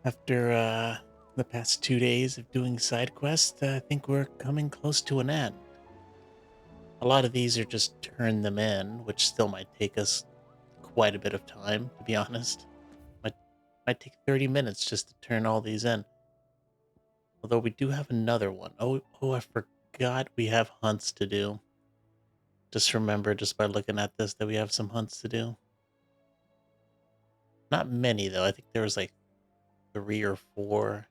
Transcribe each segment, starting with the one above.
After the past 2 days of doing side quests, I think we're coming close to an end. A lot of these are just turn them in, which still might take us quite a bit of time, to be honest. Might might take 30 minutes just to turn all these in. Although we do have another one. Oh, I forgot we have hunts to do. Just remember, just by looking at this, that we have some hunts to do. Not many though. I think there was like 3 or 4.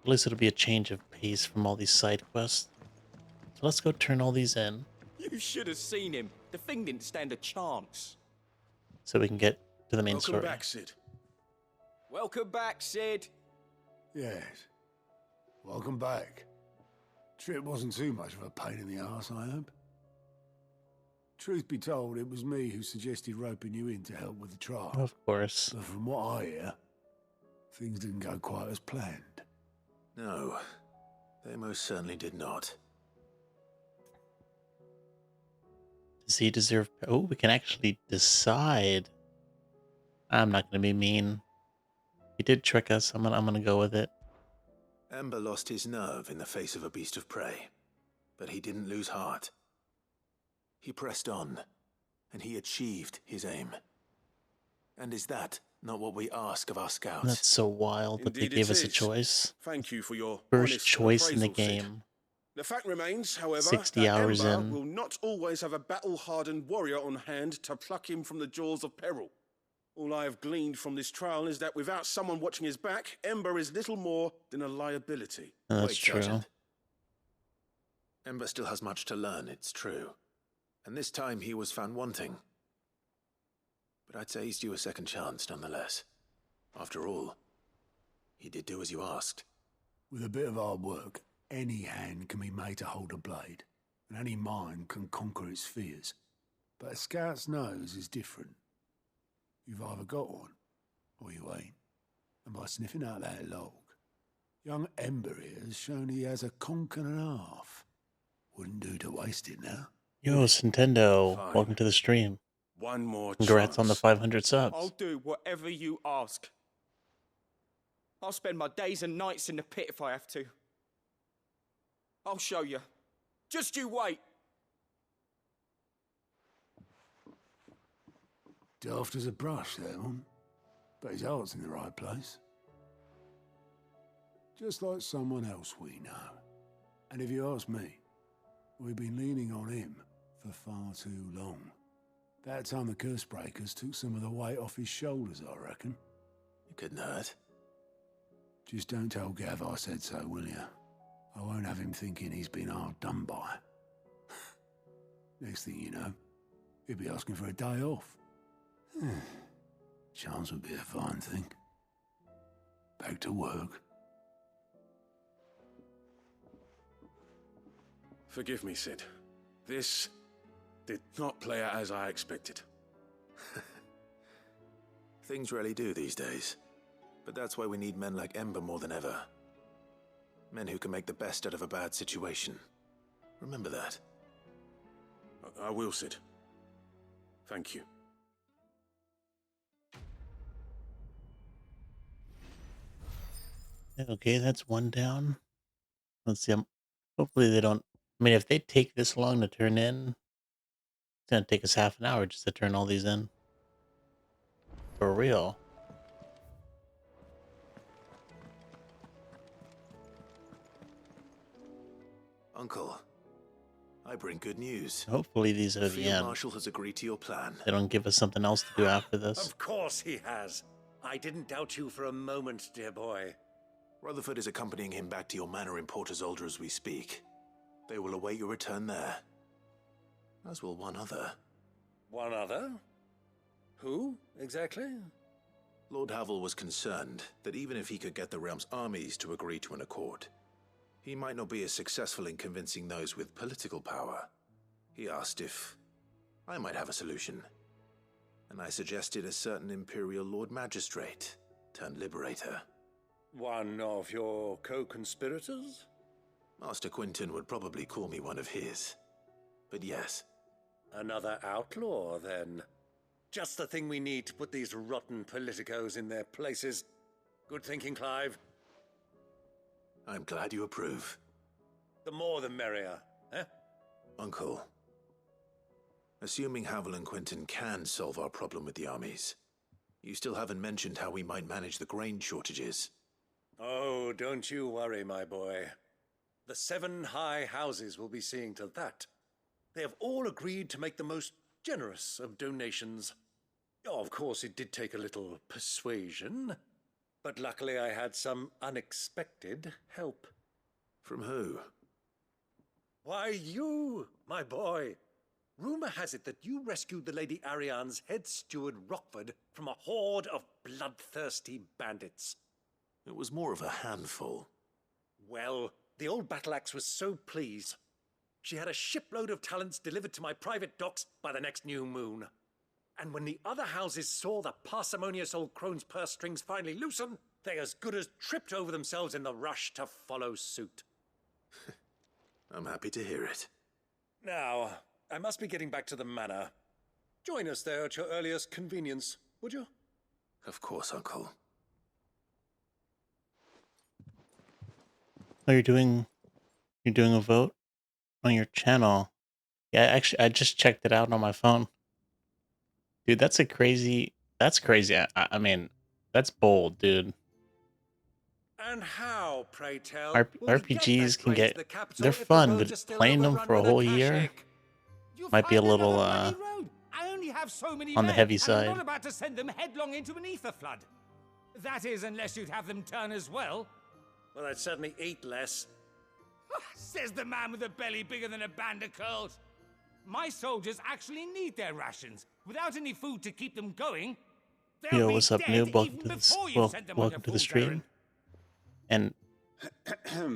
At least it'll be a change of pace from all these side quests. So let's go turn all these in You should have seen him. The thing didn't stand a chance. so we can get to the main Welcome story. back, Sid. Welcome back, Sid. Yes. Welcome back. Trip wasn't too much of a pain in the arse, I hope. Truth be told, it was me who suggested roping you in to help with the trial. Of course. But from what I hear, things didn't go quite as planned. No, they most certainly did not. Does he deserve... Oh, we can actually decide. I'm not going to be mean. He did trick us. I'm gonna go with it. Ember lost his nerve in the face of a beast of prey, but he didn't lose heart. He pressed on, and he achieved his aim. And is that not what we ask of our scouts? That's so wild that they Indeed gave it us a is. choice. Thank you for your First honest choice in the appraisal, Sid. game. The fact remains, however, 60 that hours Ember in. will not always have a battle-hardened warrior on hand to pluck him from the jaws of peril. All I have gleaned from this trial is that without someone watching his back, Ember is little more than a liability. That's Wait, true. Sergeant. Ember still has much to learn, it's true. And this time he was found wanting. But I'd say he's due a second chance, nonetheless. After all, he did do as you asked. With a bit of hard work, any hand can be made to hold a blade, and any mind can conquer its fears. But a scout's nose is different. You've either got one, or you ain't. And by sniffing out that log, young Ember here has shown he has a conk and a half. Wouldn't do to waste it now. Yo, Nintendo, Fine. welcome to the stream. One more Congrats chance. on the 500 I'll subs. do whatever you ask. I'll spend my days and nights in the pit if I have to. I'll show you. Just you wait. Daft as a brush, that one. But his heart's in the right place. Just like someone else we know. And if you ask me, we've been leaning on him for far too long. That time the curse breakers took some of the weight off his shoulders, I reckon. It couldn't hurt. Just don't tell Gav I said so, will you? I won't have him thinking he's been hard done by. Next thing you know, he'll be asking for a day off. Chance would be a fine thing. Back to work. Forgive me, Sid. This did not play out as I expected. Things rarely do these days. But that's why we need men like Ember more than ever. Men who can make the best out of a bad situation. Remember that. I will, Sid. Thank you. Okay, that's one down. Let's see. Hopefully they don't... I mean, if they take this long to turn in, it's going to take us half an hour just to turn all these in. For real. Uncle, I bring good news. Hopefully these are the Field end. Marshal has agreed to your plan. They don't give us something else to do after this. Of course he has. I didn't doubt you for a moment, dear boy. Rutherford is accompanying him back to your manor in Port Isolde as we speak. They will await your return there. As will one other. One other? Who, exactly? Lord Havel was concerned that even if he could get the realm's armies to agree to an accord, he might not be as successful in convincing those with political power. He asked if I might have a solution, and I suggested a certain Imperial Lord Magistrate turned Liberator. One of your co-conspirators? Master Quinton would probably call me one of his. But yes, Another outlaw, then. Just the thing we need to put these rotten politicos in their places. Good thinking, Clive. I'm glad you approve. The more the merrier, eh? Uncle, assuming Havel and Quinton can solve our problem with the armies, you still haven't mentioned how we might manage the grain shortages. Oh, don't you worry, my boy. The 7 high houses will be seeing to that. They have all agreed to make the most generous of donations. Oh, of course, it did take a little persuasion, but luckily I had some unexpected help. From who? Why, you, my boy. Rumor has it that you rescued the Lady Ariane's head steward Rockford from a horde of bloodthirsty bandits. It was more of a handful. Well, the old battle axe was so pleased. She had a shipload of talents delivered to my private docks by the next new moon. And when the other houses saw the parsimonious old crone's purse strings finally loosen, they as good as tripped over themselves in the rush to follow suit. I'm happy to hear it. Now, I must be getting back to the manor. Join us there at your earliest convenience, would you? Of course, Uncle. Oh, you're doing a vote on your channel. Yeah, actually, I just checked it out on my phone. Dude, that's crazy. I mean, that's bold, dude. And how, pray tell, will we RPGs get that can grace get, to the capital they're if the fun, roads but are still playing them overrun for a with whole traffic? year You'll might be a find little, another bloody road. I only have so many on the men, heavy and side. I'm not about to send them headlong into an ether flood. That is, unless you'd have them turn as well. Well, I'd certainly eat less. Says the man with a belly bigger than a band of curls. My soldiers actually need their rations. Without any food to keep them going, they'll Yo, be what's up, dead noob? Welcome even to the before you sent them on welcome a to the fool's stream. errand. And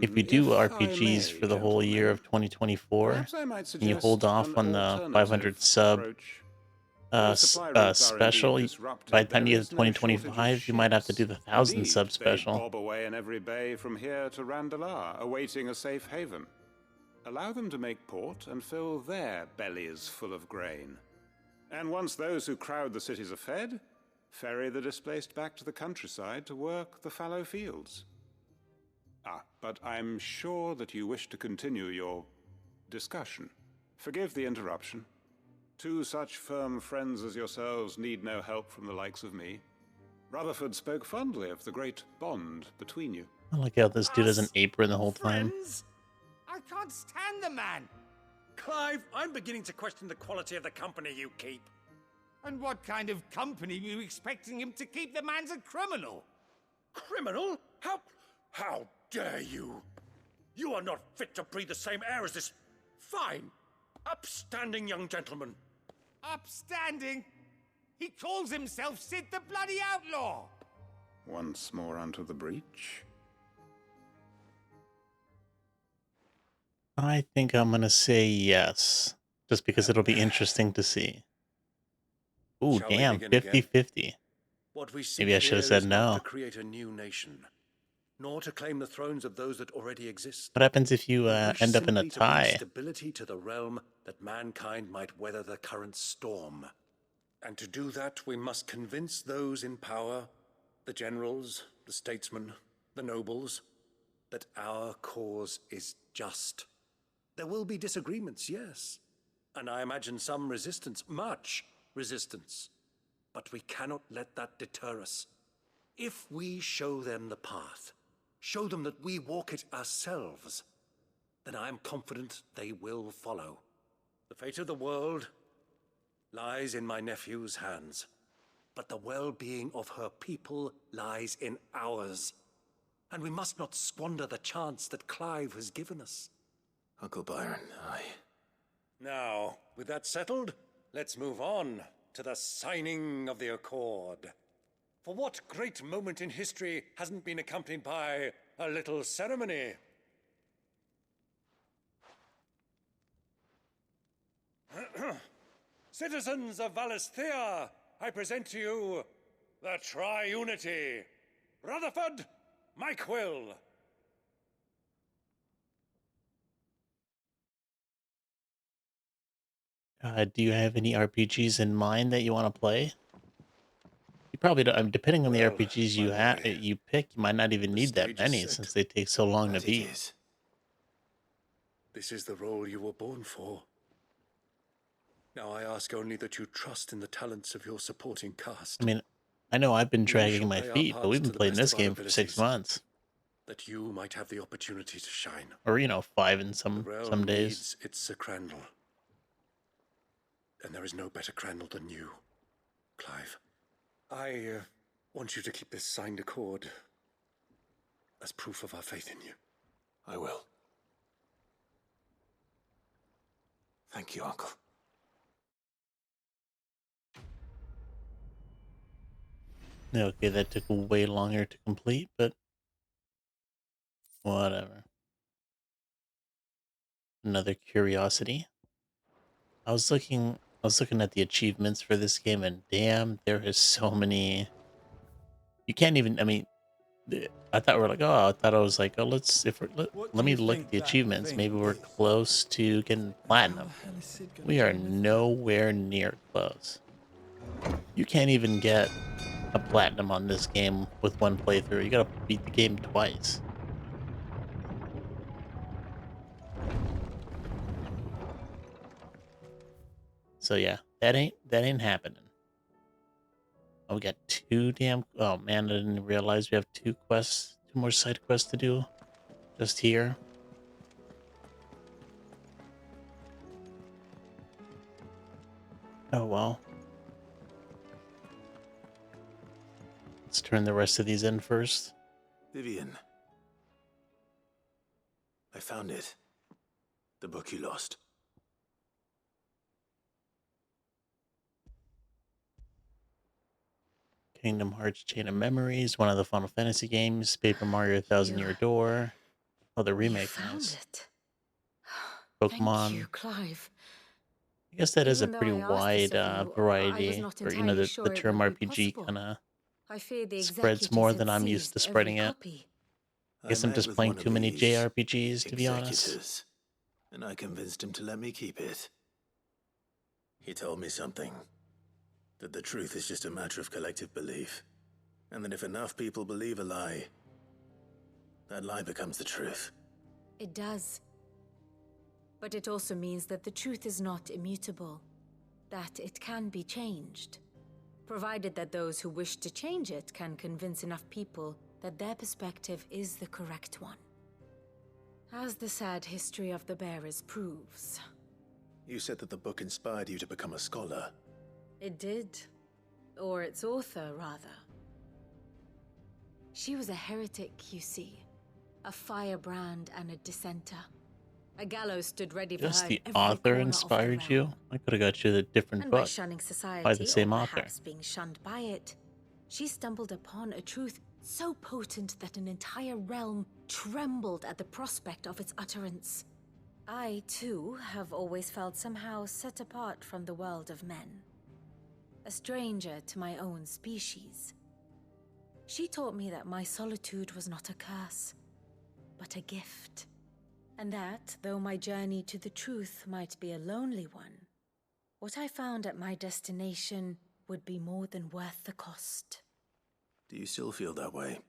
if you do If I RPGs may, for the whole year gentlemen, of 2024, perhaps I might and you suggest hold off an on the alternative 500 sub approach. Though supply routes are indeed special, disrupted, by the time you there get to is no shortage of 2025, you might have to do the ships. 1,000 sub Indeed, special. They bob away in every bay from here to Randalar, awaiting a safe haven. Allow them to make port and fill their bellies full of grain. And once those who crowd the cities are fed, ferry the displaced back to the countryside to work the fallow fields. Ah, but I'm sure that you wish to continue your discussion. Forgive the interruption. 2 such firm friends as yourselves need no help from the likes of me. Rutherford spoke fondly of the great bond between you. I like how this dude has an Us? apron the whole time. Friends? I can't stand the man. Clive, I'm beginning to question the quality of the company you keep. And what kind of company were you expecting him to keep? The man's a criminal. Criminal? How dare you? You are not fit to breathe the same air as this fine, upstanding young gentleman. Upstanding. He calls himself Sid the Bloody Outlaw. Once more unto the breach. I think I'm gonna say yes, just because it'll be interesting to see. Ooh, Shall we damn, begin again? 50-50. What we seek Maybe I should here have said is not no. to create a new nation, nor to claim the thrones of those that already exist. What happens if you We wish end up in a simply to bring tie? stability to the realm that mankind might weather the current storm. And to do that, we must convince those in power, the generals, the statesmen, the nobles, that our cause is just. There will be disagreements, yes, and I imagine some resistance, much resistance. But we cannot let that deter us. If we show them the path, show them that we walk it ourselves, then I am confident they will follow. The fate of the world lies in my nephew's hands, but the well-being of her people lies in ours. And we must not squander the chance that Clive has given us. Uncle Byron, Now, with that settled, let's move on to the signing of the Accord. For what great moment in history hasn't been accompanied by a little ceremony? Citizens of Valisthea, I present to you the Triunity. Rutherford, Mike Will. Do you have any RPGs in mind that you want to play? probably don't, I mean, depending on the Well, RPGs my you pick, you might not even The need that stage is many set. since they take so long to That it beat. is. This is the role you were born for. Now I ask only that you trust in the talents of your supporting cast. I mean, I know I've been We dragging shall my play our feet, but parts we've been to the playing best this of our game for 6 abilities. months, That you might have the opportunity to shine. or 5 in The some realm days. needs its Sir Crandall. And there is no better Crandall than you, Clive. I want you to keep this signed accord as proof of our faith in you. I will. Thank you, Uncle. Yeah, okay, that took way longer to complete, but whatever. Another curiosity. I was looking at the achievements for this game, and damn, there is so many. You can't even. I mean, I thought we are like, oh, I thought I was like, oh, let's if we're, let me look at the achievements. Maybe we're close to getting platinum. We are nowhere near close. You can't even get a platinum on this game with one playthrough. You gotta beat the game twice. So yeah, that ain't happening. Oh, we got two damn. Oh man, I didn't realize we have two more side quests to do, just here. Oh well. Let's turn the rest of these in first. Vivian. I found it. The book you lost. Kingdom Hearts Chain of Memories, one of the Final Fantasy games, Paper Mario Thousand Year Door. Oh, the remake. You found Nice. it. Pokemon. Thank you, Clive. I guess that is a Even though pretty I asked wide this of you, I was variety, not or entirely the sure it term would be RPG possible. kind of I fear the spreads executors more had than I'm used to seized spreading every it. copy. I guess I'm met just with playing one of too many these JRPGs, to be honest. executors, and I convinced him to let me keep it. He told me something. That the truth is just a matter of collective belief. And that if enough people believe a lie, that lie becomes the truth. It does. But it also means that the truth is not immutable. That it can be changed. Provided that those who wish to change it can convince enough people that their perspective is the correct one. As the sad history of the bearers proves. You said that the book inspired you to become a scholar. It did. Or its author, rather. She was a heretic, you see. A firebrand and a dissenter. A gallows stood ready for Just her the in every author corner of the inspired you? realm. I could have got you the different And by book shunning society, by the same or author. perhaps being shunned by it, she stumbled upon a truth so potent that an entire realm trembled at the prospect of its utterance. I, too, have always felt somehow set apart from the world of men. A stranger to my own species. She taught me that my solitude was not a curse, but a gift. And that, though my journey to the truth might be a lonely one, what I found at my destination would be more than worth the cost. Do you still feel that way?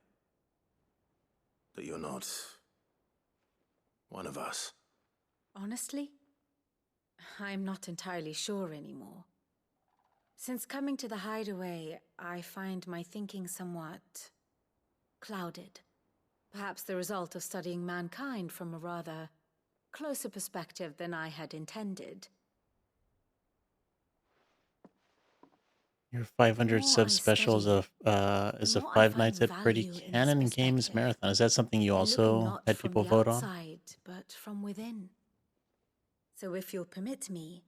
That you're not one of us? Honestly, I'm not entirely sure anymore. Since coming to the Hideaway, I find my thinking somewhat clouded. Perhaps the result of studying mankind from a rather closer perspective than I had intended. Your 500 The more sub I special is study, a more I Five find Nights at Freddy value in this Canon Games perspective. Marathon. Is that something you Looking also not had from people the vote on? outside, but from within. So if you'll permit me,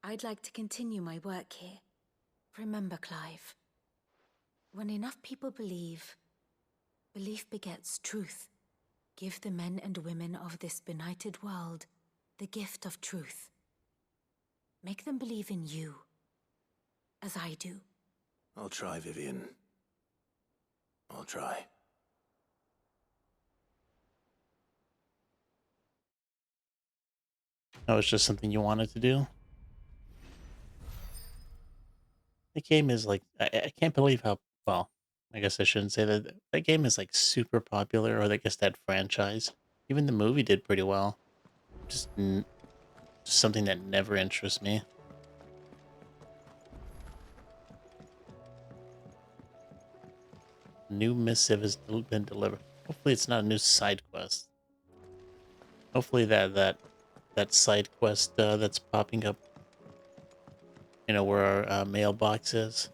I'd like to continue my work here. Remember, Clive, when enough people believe, belief begets truth. Give the men and women of this benighted world the gift of truth. Make them believe in you, as I do. I'll try, Vivian. I'll try. That was just something you wanted to do? The game is like I can't believe how well. I guess I shouldn't say that. That game is like super popular, or I guess that franchise. Even the movie did pretty well. Just something that never interests me. New missive has been delivered. Hopefully, it's not a new side quest. Hopefully, that side quest that's popping up, where our mailbox is.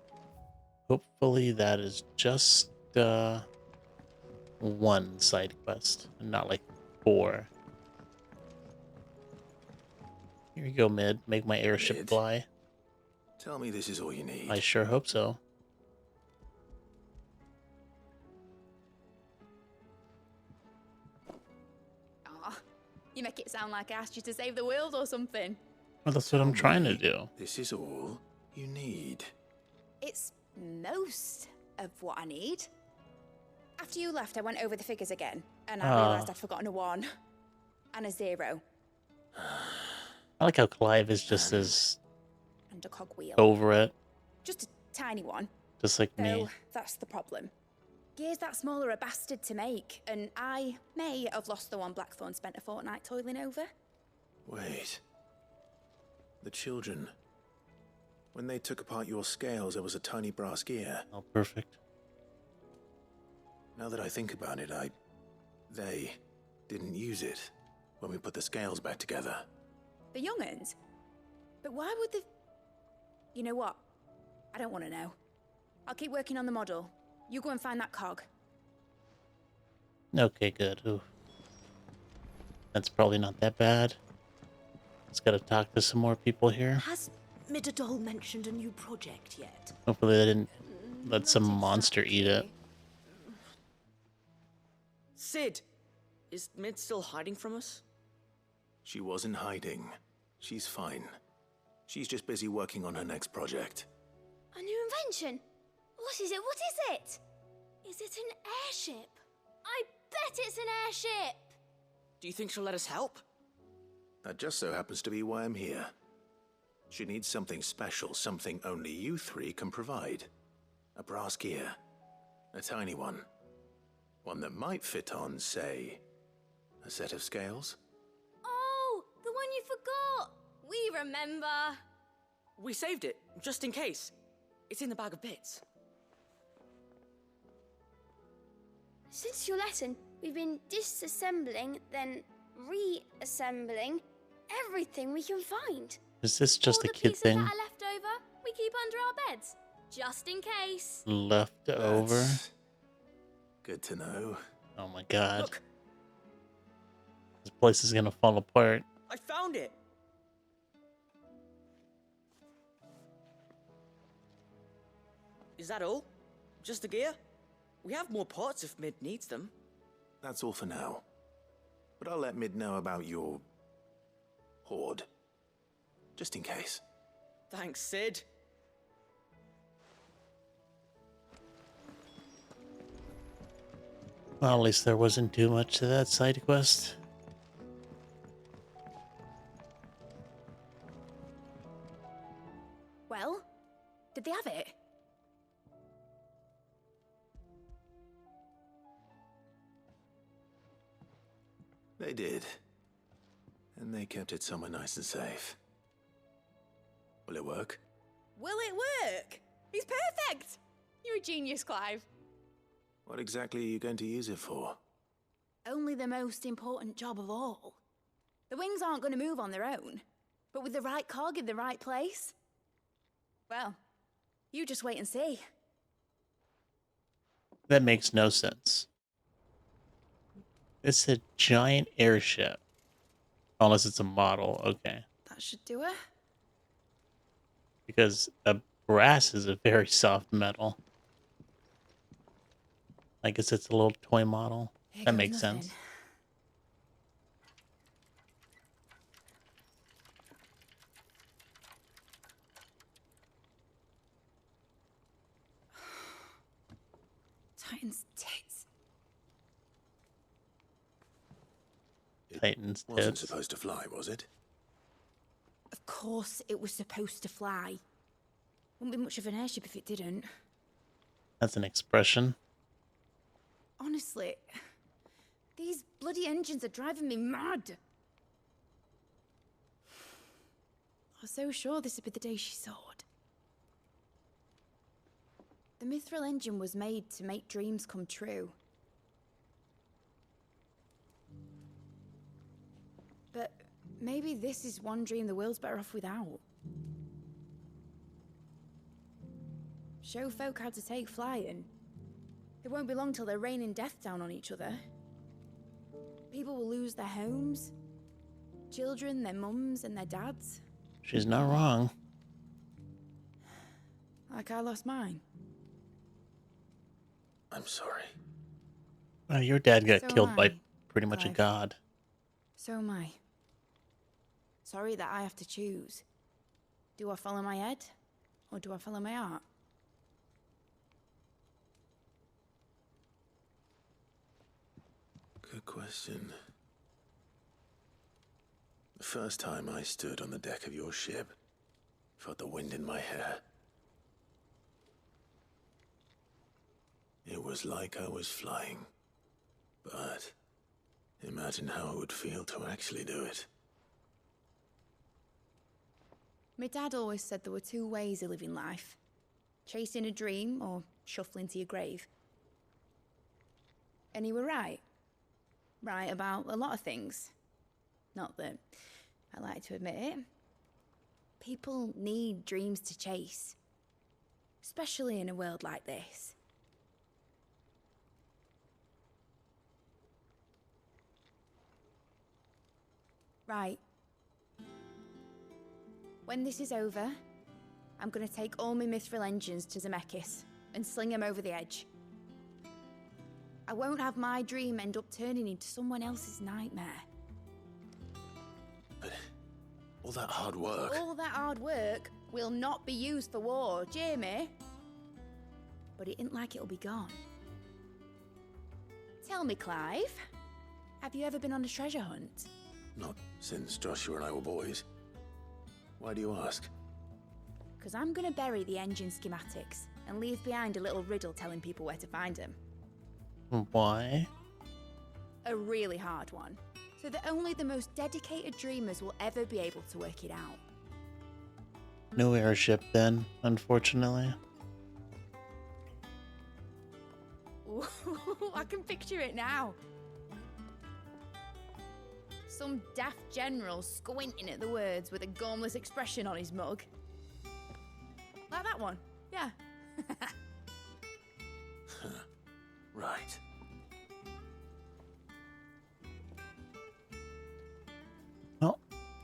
Hopefully, that is just one side quest, and not like 4. Here you go, Mid. Make my airship Mid? fly. Tell me this is all you need. I sure hope so. Aw, you make it sound like I asked you to save the world or something. Well, that's what I'm Tell trying to me do. This is all you need. It's most of what I need. After you left, I went over the figures again, and I realised I'd forgotten a 1 and a 0 I like how Clive is just as and a cogwheel. over it, Just a tiny one. just like Though me. that's the problem. Gears that small are a bastard to make, and I may have lost the one Blackthorn spent a fortnight toiling over. Wait. The children. When they took apart your scales, there was a tiny brass gear. Oh, perfect. Now that I think about it, they didn't use it when we put the scales back together. The young'uns? But why would the... You know what? I don't want to know. I'll keep working on the model. You go and find that cog. Okay, good. Ooh. That's probably not that bad. Just gotta talk to some more people here. Has Midadol mentioned a new project yet? Hopefully they didn't let Not some monster eat it. exactly. Sid, is Mid still hiding from us? She wasn't hiding. She's fine. She's just busy working on her next project. A new invention? What is it? What is it? Is it an airship? I bet it's an airship! Do you think she'll let us help? That just so happens to be why I'm here. She needs something special, something only you 3 can provide. A brass gear. A tiny one. One that might fit on, say, a set of scales? Oh, the one you forgot! We remember! We saved it, just in case. It's in the bag of bits. Since your lesson, we've been disassembling, then reassembling everything we can find. Is this just All a the kid pieces thing? that are left over, we keep under our beds, just in case. Left over? That's good to know. Oh my god. Look, This place is gonna fall apart. I found it! Is that all? Just the gear? We have more parts if Mid needs them. That's all for now. But I'll let Mid know about your hoard. Just in case. Thanks, Sid. Well, at least there wasn't too much to that side quest. Well, did they have it? They did. And they kept it somewhere nice and safe. Will it work? Will it work? It's perfect! You're a genius, Clive. What exactly are you going to use it for? Only the most important job of all. The wings aren't going to move on their own, but with the right cog in the right place, well, you just wait and see. That makes no sense. It's a giant airship. Unless it's a model, okay. That should do it. Because a brass is a very soft metal. I guess it's a little toy model. Here That goes makes nothing. sense. Titan's tits. Titan's Wasn't tits. supposed to fly, was it? Of course it was supposed to fly. Wouldn't be much of an airship if it didn't. That's an expression. Honestly, these bloody engines are driving me mad. I was so sure this would be the day she soared. The Mithril engine was made to make dreams come true. But maybe this is one dream the world's better off without. Show folk how to take flying. It won't be long till they're raining death down on each other. People will lose their homes. Children, their mums and their dads. She's not wrong. Like I lost mine. I'm sorry. Your dad got So killed am by I, pretty much a Clive. god. So am I. Sorry that I have to choose. Do I follow my head? Or do I follow my heart? Good question. The first time I stood on the deck of your ship, felt the wind in my hair. It was like I was flying. But imagine how it would feel to actually do it. My dad always said there were two ways of living life. Chasing a dream or shuffling to your grave. And he were right. Right about a lot of things. Not that I like to admit it. People need dreams to chase. Especially in a world like this. Right. When this is over, I'm gonna take all my Mithril engines to Zemeckis and sling them over the edge. I won't have my dream end up turning into someone else's nightmare. But all that hard work. All that hard work will not be used for war, Jamie. But it ain't like it'll be gone. Tell me, Clive, have you ever been on a treasure hunt? Not since Joshua and I were boys. Why do you ask? Because I'm gonna bury the engine schematics and leave behind a little riddle telling people where to find them. Why? A really hard one, so that only the most dedicated dreamers will ever be able to work it out. No airship then, unfortunately. Ooh, I can picture it now. Some daft general squinting at the words with a gormless expression on his mug. Like that one, yeah. Right. Well,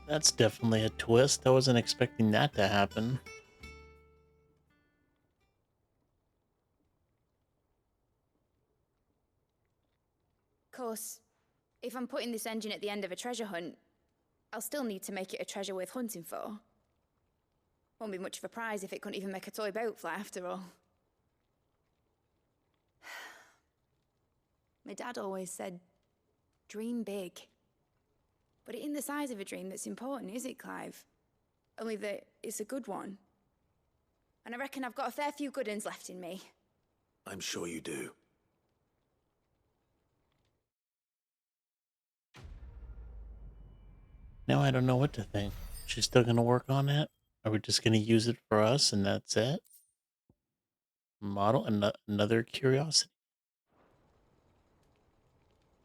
that's definitely a twist. I wasn't expecting that to happen. Of course, if I'm putting this engine at the end of a treasure hunt, I'll still need to make it a treasure worth hunting for. Won't be much of a prize if it couldn't even make a toy boat fly after all. My dad always said, dream big. But it ain't the size of a dream that's important, is it, Clive? Only that it's a good one. And I reckon I've got a fair few good uns left in me. I'm sure you do. Now I don't know what to think. She's still gonna work on it? Are we just gonna use it for us and that's it? Model another curiosity.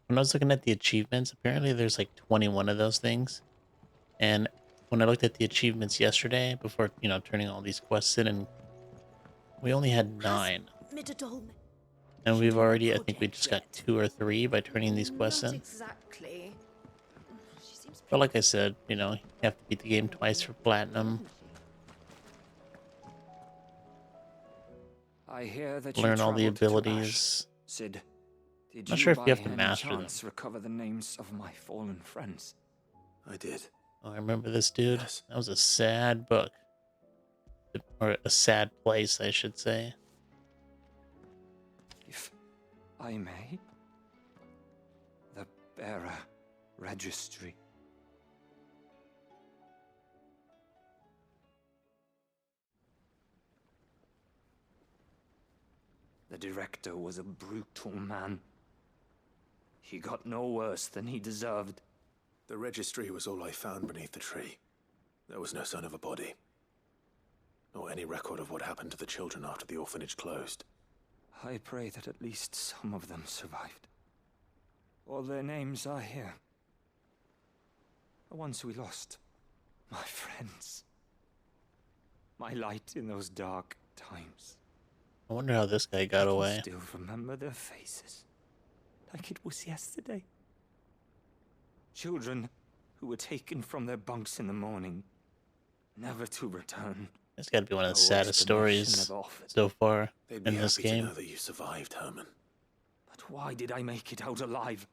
When I was looking at the achievements, apparently there's like 21 of those things. And when I looked at the achievements yesterday, before, you know, turning all these quests in, and we only had 9. And we've already, I think we just got 2 or 3 by turning these quests in. Exactly. But like I said, you know, you have to beat the game twice for platinum. I hear that Learn you all the traveled to abilities. Ash. Sid, did Not you sure if by you have to any master them. chance recover the names of my fallen friends? I did. Oh, I remember this dude. Yes. That was a sad book. Or a sad place, I should say. If I may, the bearer registry. The director was a brutal man. He got no worse than he deserved. The registry was all I found beneath the tree. There was no sign of a body. Nor any record of what happened to the children after the orphanage closed. I pray that at least some of them survived. All their names are here. The ones we lost. My friends. My light in those dark times. I wonder how this guy got away. I still remember their faces. Like it was yesterday. Children who were taken from their bunks in the morning, never to return. It's got to be one of the No saddest stories explanation ever offered. so far They'd be in this happy to game. know that you survived, Herman. But why did I make it out alive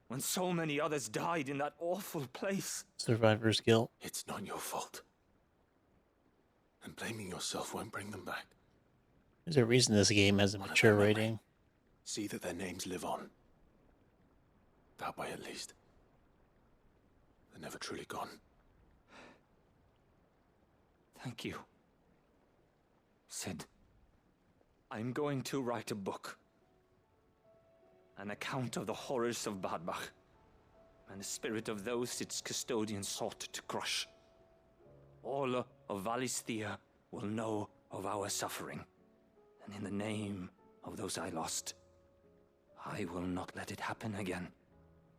when so many others died in that awful place? Survivor's guilt. It's not your fault. And blaming yourself won't bring them back. There's a reason this game has a mature rating. See that their names live on. That way, at least. They're never truly gone. Thank you. Sid, I'm going to write a book. An account of the horrors of Badbach and the spirit of those its custodians sought to crush. All of Valisthea will know of our suffering, and in the name of those I lost, I will not let it happen again.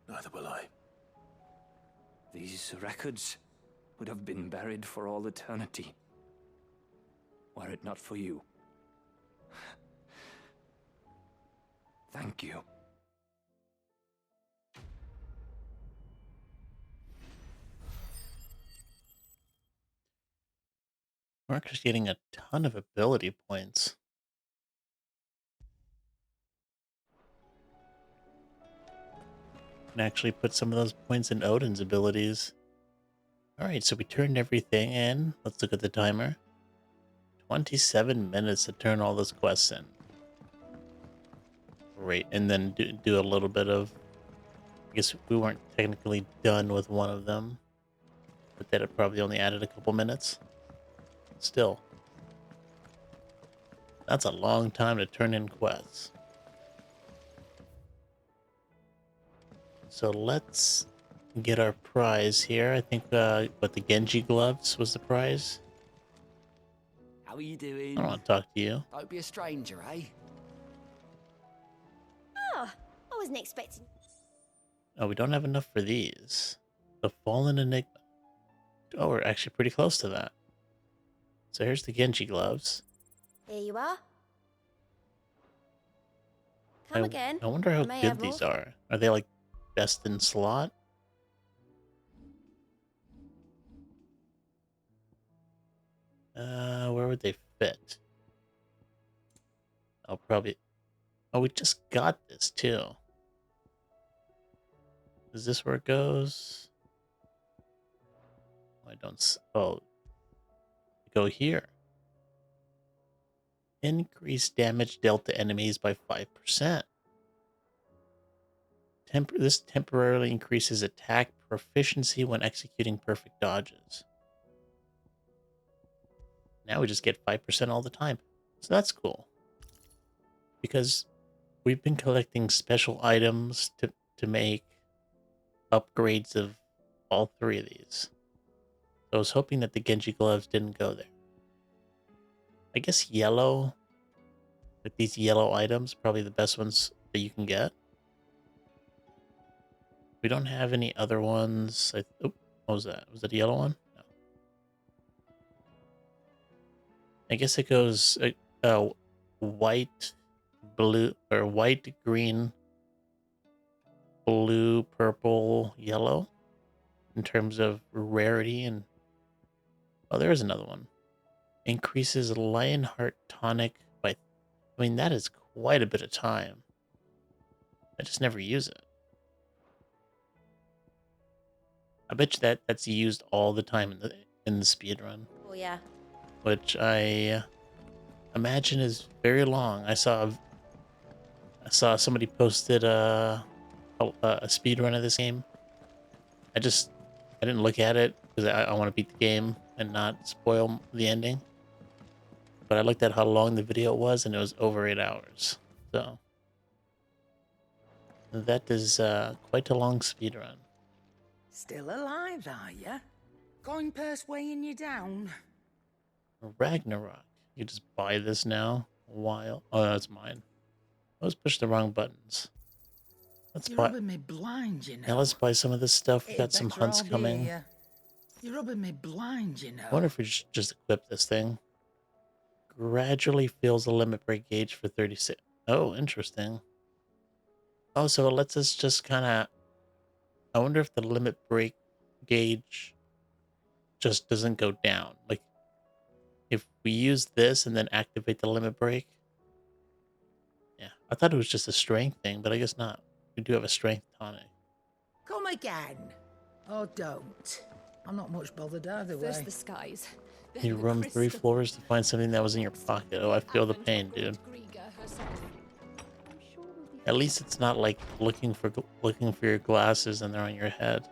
Neither will I. These records would have been buried for all eternity, were it not for you. Thank you. We're actually getting a ton of ability points. Can actually put some of those points in Odin's abilities. Alright, so we turned everything in. Let's look at the timer. 27 minutes to turn all those quests in. Great, and then do a little bit of... I guess we weren't technically done with one of them. But that it probably only added a couple minutes. Still. That's a long time to turn in quests. So let's get our prize here. I think, what, the Genji gloves was the prize? How are you doing? I don't want to talk to you. Don't be a stranger, eh? Oh, I wasn't expecting. Oh, we don't have enough for these. The Fallen Enigma. Oh, we're actually pretty close to that. So here's the Genji gloves. Here you are. Come again. I wonder how may good have these more. are. Are they like best in slot? Where would they fit? I'll probably... Oh, we just got this too. Is this where it goes? I don't... Oh. Go here. Increase damage dealt to enemies by 5%. This temporarily increases attack proficiency when executing perfect dodges. Now we just get 5% all the time. So that's cool. Because we've been collecting special items to make upgrades of all three of these. So I was hoping that the Genji gloves didn't go there. I guess yellow, with these yellow items, probably the best ones that you can get. We don't have any other ones. Oh, what was that? Was it a yellow one? No. I guess it goes white, blue, or white, green, blue, purple, yellow in terms of rarity. And oh, there is another one. Increases Lionheart tonic by... I mean, that is quite a bit of time. I just never use it. I bet you that's used all the time in the speed run. Oh yeah. Which I imagine is very long. I saw somebody posted a speed run of this game. I didn't look at it because I want to beat the game and not spoil the ending. But I looked at how long the video was, and it was over 8 hours. So that is quite a long speed run. Still alive, are ya? Going purse weighing you down? Ragnarok. You just buy this now. While oh, that's mine. I always push the wrong buttons. Let's You're buy. rubbing me blind, you know. Now let's buy some of this stuff. We It got some better hunts all be coming. here. You're rubbing me blind, you know. I wonder if we should just equip this thing. Gradually fills the limit break gauge for 36. Oh, interesting. Oh, so it lets us just kind of... I wonder if the limit break gauge just doesn't go down. Like, if we use this and then activate the limit break. Yeah, I thought it was just a strength thing, but I guess not. We do have a strength tonic. Come again. Or don't. I'm not much bothered either way. First the skies. You roam 3 floors to find something that was in your pocket. Oh, I feel the pain, dude. At least it's not like looking for your glasses and they're on your head.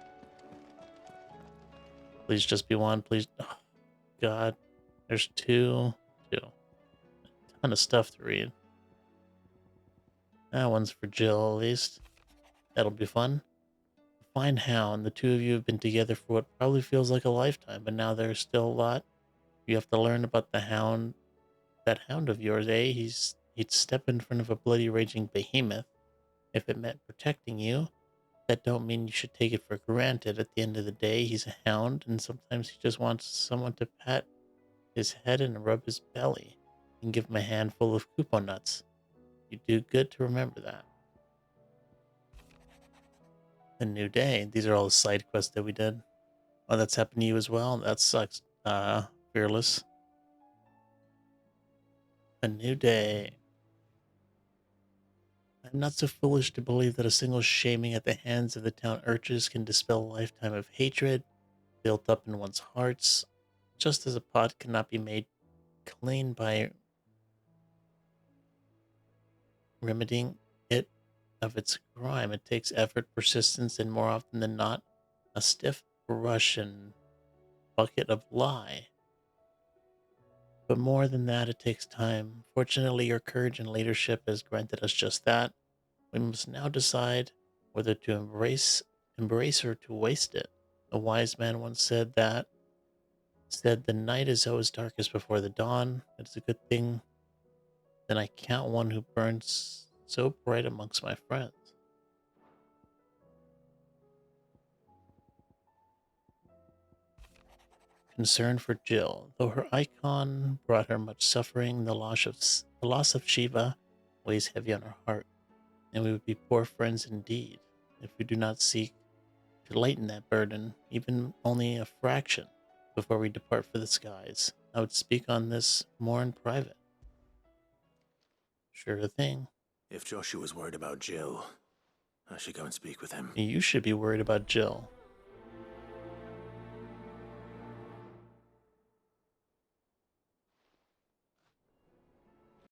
Please just be one, please. Oh, God, there's two. A ton of stuff to read. That one's for Jill, at least. That'll be fun. Fine Hound. The two of you have been together for what probably feels like a lifetime, but now there's still a lot you have to learn about the hound. That hound of yours, eh? He'd step in front of a bloody raging behemoth if it meant protecting you. That don't mean you should take it for granted. At the end of the day, he's a hound, and sometimes he just wants someone to pat his head and rub his belly and give him a handful of Kupo nuts. You do good to remember that. A new day. These are all the side quests that we did. Oh, that's happened to you as well? That sucks, Fearless. A new day. I'm not so foolish to believe that a single shaming at the hands of the town urchins can dispel a lifetime of hatred built up in one's hearts, just as a pot cannot be made clean by remedying it of its crime. It takes effort, persistence, and more often than not, a stiff brush and bucket of lie. But more than that, it takes time. Fortunately, your courage and leadership has granted us just that. We must now decide whether to embrace or to waste it. A wise man once said the night is always darkest before the dawn. It is a good thing then I count one who burns so bright amongst my friends. Concern for Jill. Though her icon brought her much suffering, the loss of Shiva weighs heavy on her heart, and we would be poor friends indeed if we do not seek to lighten that burden, even only a fraction, before we depart for the skies. I would speak on this more in private. Sure thing. If Joshua's worried about Jill, I should go and speak with him. You should be worried about Jill.